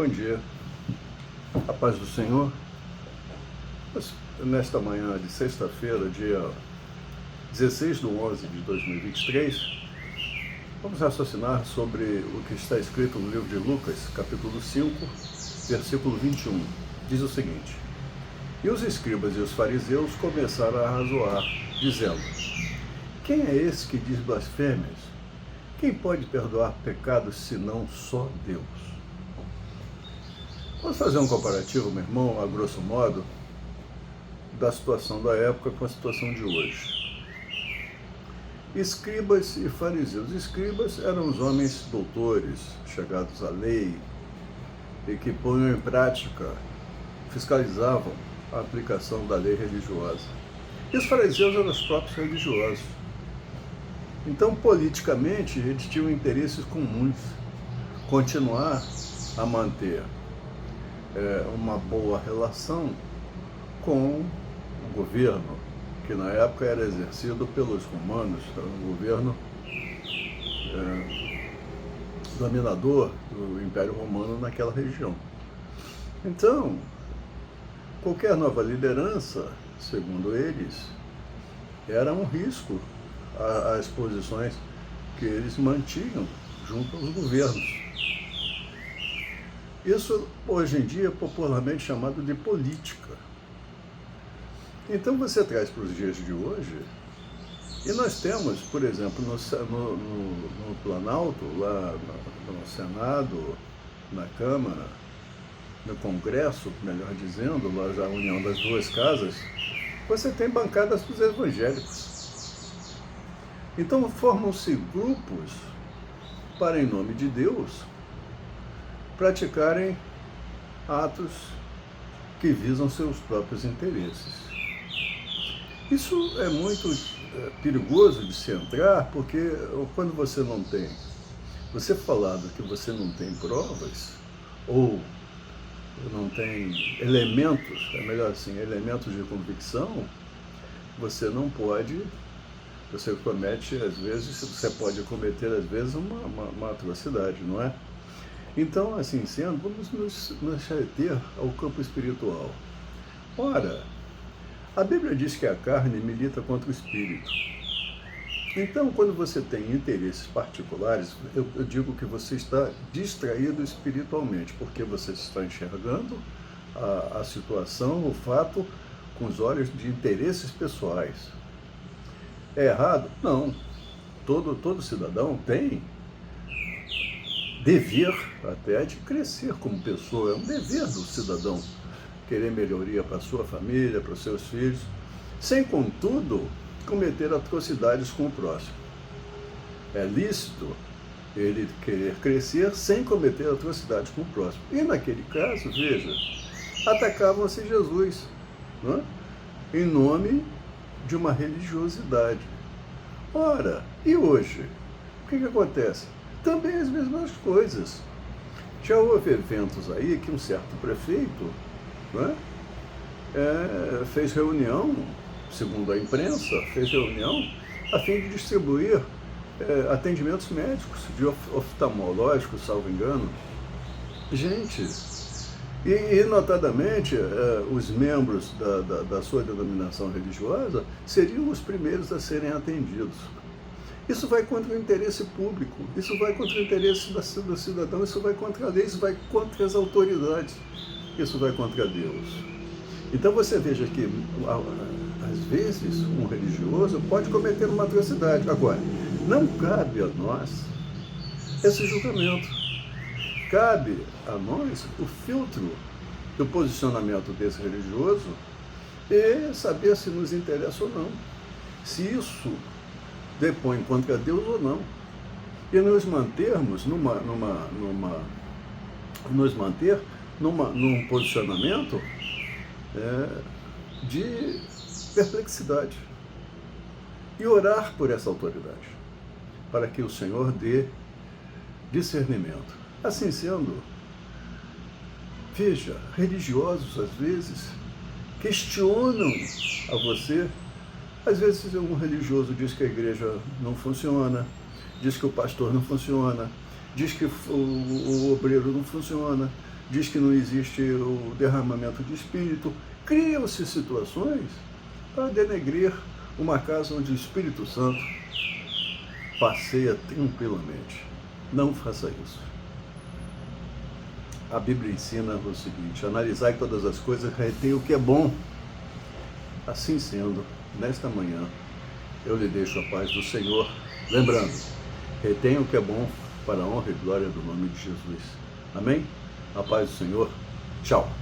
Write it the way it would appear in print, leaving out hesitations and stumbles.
Bom dia, a paz do Senhor. Nesta manhã de sexta-feira, dia 16/11/2023, vamos raciocinar sobre o que está escrito no livro de Lucas, capítulo 5, versículo 21. Diz o seguinte: E os escribas e os fariseus começaram a arrazoar, dizendo: Quem é esse que diz blasfêmias? Quem pode perdoar pecados senão só Deus? Vamos fazer um comparativo, meu irmão, a grosso modo, da situação da época com a situação de hoje. Escribas e fariseus. Escribas eram os homens doutores, chegados à lei, e que punham em prática, fiscalizavam a aplicação da lei religiosa. E os fariseus eram os próprios religiosos. Então, politicamente, eles tinham interesses comuns. Continuar a manter uma boa relação com o governo, que na época era exercido pelos romanos, um governo dominador do Império Romano naquela região. Então, qualquer nova liderança, segundo eles, era um risco às posições que eles mantinham junto aos governos. Isso, hoje em dia, é popularmente chamado de política. Então, você traz para os dias de hoje, e nós temos, por exemplo, no Planalto, lá no Senado, na Câmara, no Congresso, melhor dizendo, lá já a união das duas casas, você tem bancadas dos evangélicos. Então, formam-se grupos para, em nome de Deus, praticarem atos que visam seus próprios interesses. Isso é muito perigoso de se entrar, porque quando você não tem, você falando que você não tem provas, ou não tem elementos, é melhor assim, elementos de convicção, você não pode, você comete, às vezes, você pode cometer, às vezes, uma atrocidade, não é? Então, assim sendo, vamos nos reter ao campo espiritual. Ora, a Bíblia diz que a carne milita contra o espírito. Então, quando você tem interesses particulares, eu digo que você está distraído espiritualmente, porque você está enxergando a situação, o fato, com os olhos de interesses pessoais. É errado? Não. Todo cidadão tem dever até de crescer como pessoa. É um dever do cidadão querer melhoria para a sua família, para os seus filhos, sem, contudo, cometer atrocidades com o próximo. É lícito ele querer crescer sem cometer atrocidades com o próximo. E naquele caso, veja, atacavam-se Jesus, não é? Em nome de uma religiosidade. Ora, e hoje? O que acontece? Também as mesmas coisas. Já houve eventos aí que um certo prefeito, né, fez reunião, segundo a imprensa, fez reunião a fim de distribuir atendimentos médicos, de oftalmológicos, salvo engano. Gente, e notadamente, os membros da sua denominação religiosa seriam os primeiros a serem atendidos. Isso vai contra o interesse público, isso vai contra o interesse do cidadão, isso vai contra a lei, isso vai contra as autoridades, isso vai contra Deus. Então você veja que, às vezes, um religioso pode cometer uma atrocidade. Agora, não cabe a nós esse julgamento. Cabe a nós o filtro do posicionamento desse religioso e saber se nos interessa ou não. Se isso depõe contra Deus ou não. E nos mantermos num posicionamento de perplexidade. E orar por essa autoridade, para que o Senhor dê discernimento. Assim sendo, veja, religiosos às vezes questionam a você. Às vezes um religioso diz que a igreja não funciona, diz que o pastor não funciona, diz que o obreiro não funciona, diz que não existe o derramamento de espírito. Criam-se situações para denegrir uma casa onde o Espírito Santo passeia tranquilamente. Não faça isso. A Bíblia ensina o seguinte: analisai todas as coisas, retém o que é bom. Assim sendo, nesta manhã, eu lhe deixo a paz do Senhor, lembrando, retenha o que é bom para a honra e glória do nome de Jesus. Amém? A paz do Senhor. Tchau.